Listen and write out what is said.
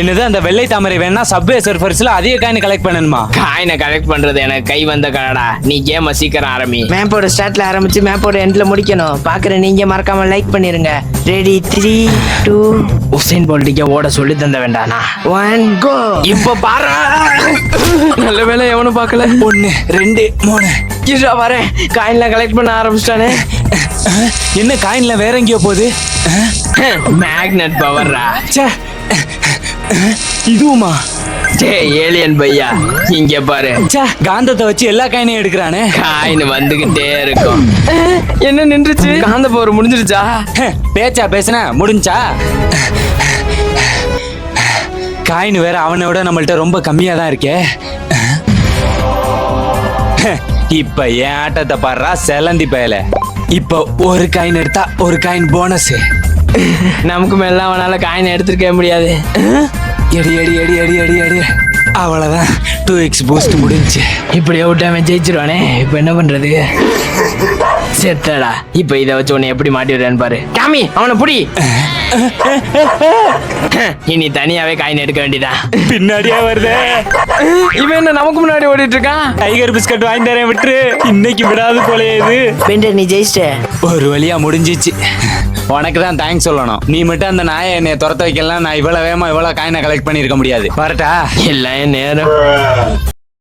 என்னது அந்த வெள்ளை தாமரை வேணா சப்வே சர்ஃபர்ஸ்ல அதிக காயின் கலெக்ட் பண்ணணுமா? காயினை கலெக்ட் பண்றது எனக்கு கை வந்த கலடா. நீ கேம சீக்கிரம் ஆரம்பி. மேப்போட ஸ்டார்ட்ல ஆரம்பிச்சு மேப்போட எண்ட்ல முடிக்கணும். பாக்குற நீங்க மறக்காம லைக் பண்ணிருங்க. ரெடி 3 2 உசைன் போல்ட்டிக்க ஓட சொல்லி தந்த வேண்டானா? 1 கோ. இப்ப பாரு. நல்ல வேலை எவனும் பார்க்கல. 1 2 3 கிஷா வரேன். காயின்லாம் கலெக்ட் பண்ண ஆரம்பிச்சிட்டானே. என்ன காயின்ல வேற எங்கேயோ போகுது? மேக்னெட் பவர்ரா. ச்சே. இதுவுமா? டே ஏலியன் பையா, இங்க பாரு. ச்சே, காந்தத்தை வச்சு எல்லா காயினையும் எடுக்கிறானே. காயின் வந்துகிட்டே இருக்கும். என்ன நின்றுச்சு? காந்த பவர் முடிஞ்சிருச்சா? பேச்சா பேசுன முடிஞ்சா? காயின் வேற அவனை விட நம்மள்ட்ட ரொம்ப கம்மியா தான் இருக்கே. இப்ப என் ஆட்டத்தை பாடுறா செலந்தி பயல. இப்ப ஒரு காயின் எடுத்தா ஒரு காயின் போனஸ். நமக்கு மேல அவனால காயின் எடுத்துருக்க முடியாது. Eddy eddy eddy eddy eddy eddy. அவ்வளவுதான், 2x பூஸ்ட் முடிஞ்சு. இப்படியே விட்டாம ஜெயிச்சிருவானே. இப்ப என்ன பண்றது? செத்தடா. இப்ப இதை வச்சு உன்னை எப்படி மாட்டி விடுறேன்னு பாரு. டாமி அவனை புடி. இனி தனியாவே காயின் எடுக்க வேண்டியதா. பின்னாடியே வருதே. இவன் என்ன நமக்கு முன்னாடி ஓடிட்டு இருக்கான்? டைகர் பிஸ்கட் வாங்கி தரேன் விட்டுரு. இன்னைக்கு விடாது போலயே இது. பெண்டர் நீ ஜெயிச்சிட்ட. ஒரு வழியா முடிஞ்சிச்சு. உனக்கு தான் தேங்க்ஸ் சொல்லணும். நீ மட்டும் அந்த நாயை என்னை துரத்த வைக்கலாம், நான் இவ்வளவு வேகமா இவ்வளவு காயினை கலெக்ட் பண்ணிருக்க முடியாது. வரட்டா? எல்லாம் நேரம்.